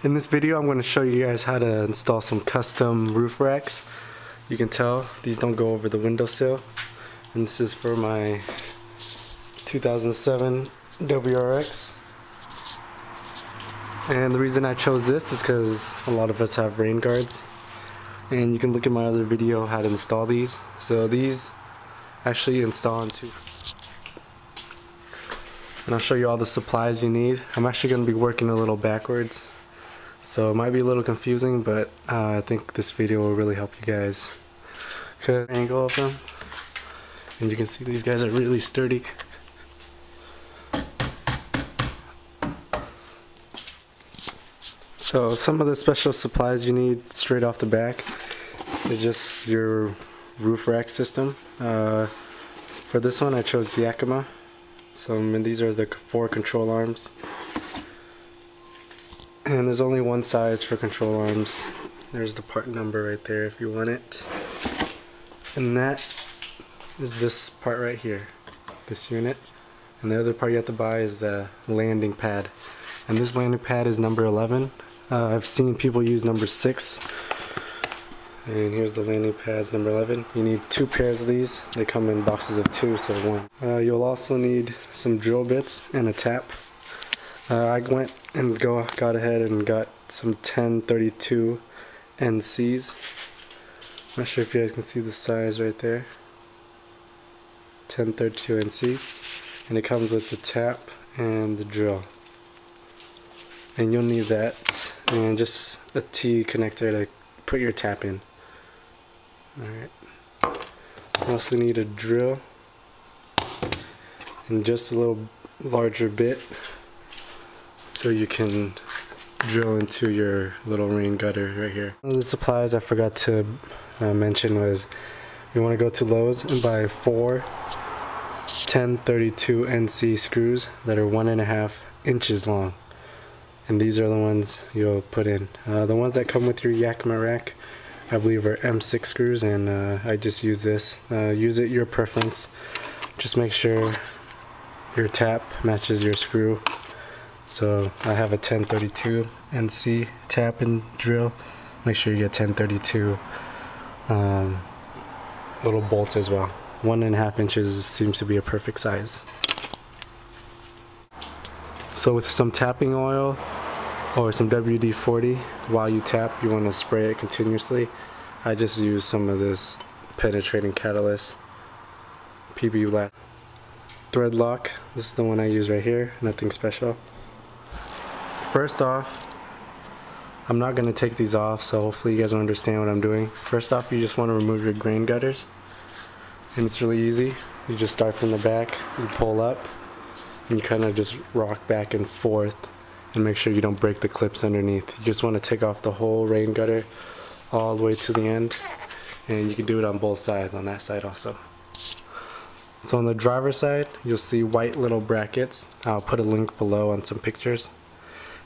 In this video I'm going to show you guys how to install some custom roof racks. You can tell these don't go over the windowsill, and this is for my 2007 WRX. And the reason I chose this is because a lot of us have rain guards, and you can look at my other video how to install these. So these actually install into, and I'll show you all the supplies you need. I'm actually going to be working a little backwards, so it might be a little confusing, but I think this video will really help you guys. Cut an angle of them, and you can see these guys are really sturdy. So some of the special supplies you need straight off the back is just your roof rack system. For this one I chose Yakima. So these are the 4 control arms. And there's only one size for control arms. There's the part number right there if you want it. And that is this part right here, this unit. And the other part you have to buy is the landing pad. And this landing pad is number 11. I've seen people use number 6. And here's the landing pads, number 11. You need 2 pairs of these. They come in boxes of 2, so 1. You'll also need some drill bits and a tap. I went and got ahead and got some 1032 NCs. I'm not sure if you guys can see the size right there. 1032 NC. And it comes with the tap and the drill. And you'll need that, and just a T connector to put your tap in. Alright. You also need a drill and just a little larger bit so you can drill into your little rain gutter right here. One of the supplies I forgot to mention was you want to go to Lowe's and buy 4 1032 NC screws that are 1.5 inches long. And these are the ones you'll put in. The ones that come with your Yakima rack, I believe, are M6 screws, and I just use this. Use it your preference. Just make sure your tap matches your screw. So I have a 1032 NC tap and drill. Make sure you get 1032 little bolts as well. 1.5 inches seems to be a perfect size. So with some tapping oil or some WD-40, while you tap you want to spray it continuously. I just use some of this penetrating catalyst, PB black. Thread lock, this is the one I use right here, nothing special. First off, I'm not going to take these off, so hopefully you guys will understand what I'm doing. First off, you just want to remove your grain gutters, and it's really easy. You just start from the back, you pull up, and you kind of just rock back and forth and make sure you don't break the clips underneath. You just want to take off the whole rain gutter all the way to the end, and you can do it on both sides, on that side also. So on the driver's side you'll see white little brackets. I'll put a link below on some pictures,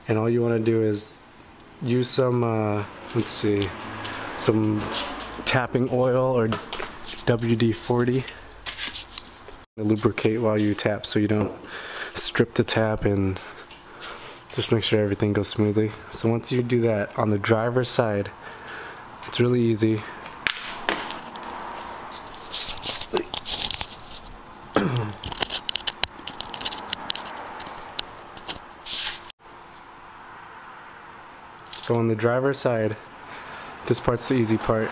and all you want to do is use some some tapping oil or WD-40 to lubricate while you tap, so you don't strip the tap, and just make sure everything goes smoothly. So once you do that, on the driver's side, it's really easy. So on the driver's side, this part's the easy part.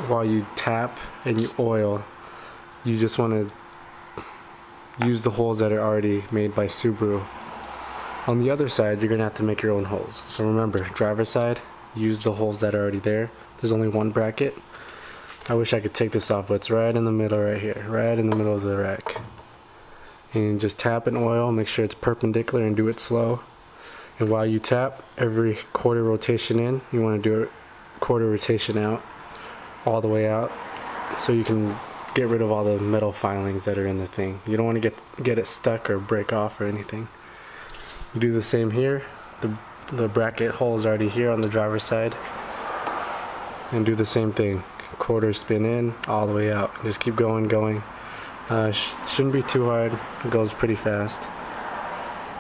While you tap and you oil, you just want to use the holes that are already made by Subaru. On the other side, you're going to have to make your own holes. So remember, driver's side, use the holes that are already there. There's only one bracket. I wish I could take this off, but it's right in the middle right here, right in the middle of the rack. And just tap and oil, make sure it's perpendicular and do it slow. And while you tap, every quarter rotation in, you want to do it quarter rotation out, all the way out, so you can get rid of all the metal filings that are in the thing. You don't want to get it stuck or break off or anything. You do the same here. The bracket hole is already here on the driver's side, and do the same thing. Quarter spin in, all the way out. Just keep going. Shouldn't be too hard. It goes pretty fast.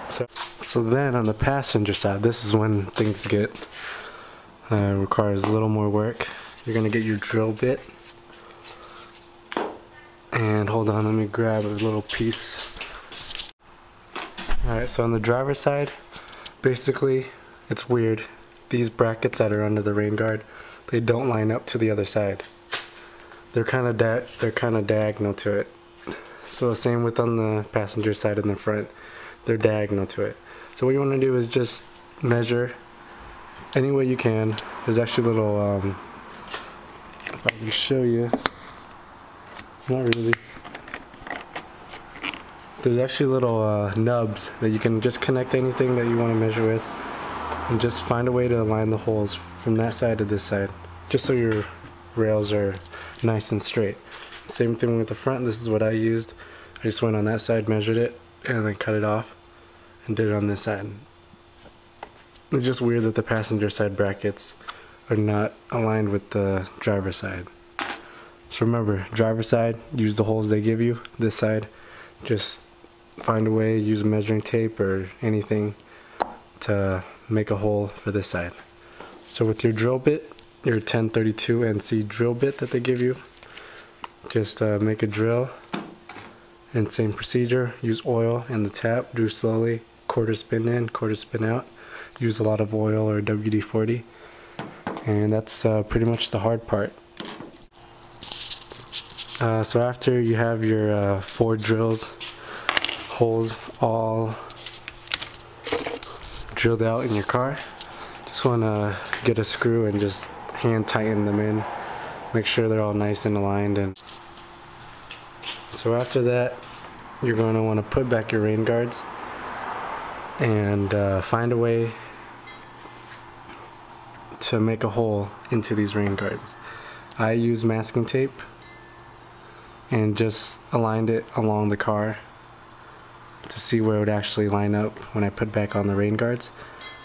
So then on the passenger side, this is when things get requires a little more work. You're gonna get your drill bit, and hold on, let me grab a little piece. Alright, so on the driver's side, basically it's weird. These brackets that are under the rain guard, they don't line up to the other side. They're kind of diagonal to it. So same with on the passenger side in the front, they're diagonal to it. So what you want to do is just measure any way you can. There's actually a little, if I can show you, not really. There's actually little nubs that you can just connect anything that you want to measure with, and just find a way to align the holes from that side to this side, just so your rails are nice and straight. Same thing with the front. This is what I used. I just went on that side, measured it, and then cut it off and did it on this side. It's just weird that the passenger side brackets are not aligned with the driver side. So remember, driver side, use the holes they give you. This side, just find a way, use measuring tape or anything to make a hole for this side. So with your drill bit, your 1032 NC drill bit that they give you, just make a drill, and same procedure, use oil and the tap, do slowly, quarter spin in, quarter spin out, use a lot of oil or WD-40, and that's pretty much the hard part. So after you have your 4 holes all drilled out in your car, just want to get a screw and just hand tighten them in, make sure they're all nice and aligned. And so after that, you're going to want to put back your rain guards and find a way to make a hole into these rain guards. I use masking tape and just aligned it along the car to see where it would actually line up when I put back on the rain guards.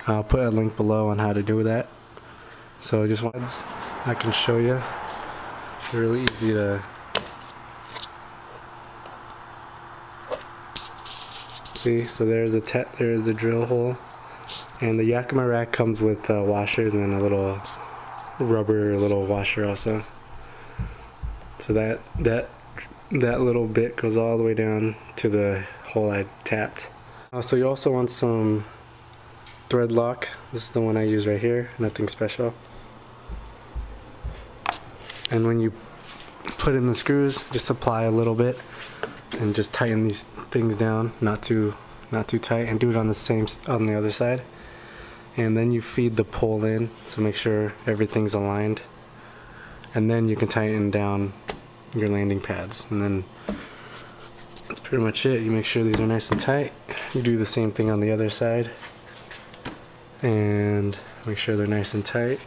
I'll put a link below on how to do that. So just once I can show you, it's really easy to see. So there's the drill hole, and the Yakima rack comes with washers and a little rubber washer also. So that little bit goes all the way down to the hole I tapped. So you also want some thread lock. This is the one I use right here, nothing special. And when you put in the screws, just apply a little bit and just tighten these things down, not too tight, and do it on the other side. And then you feed the pole in, so make sure everything's aligned, and then you can tighten down your landing pads, and then that's pretty much it. You make sure these are nice and tight. You do the same thing on the other side and make sure they're nice and tight.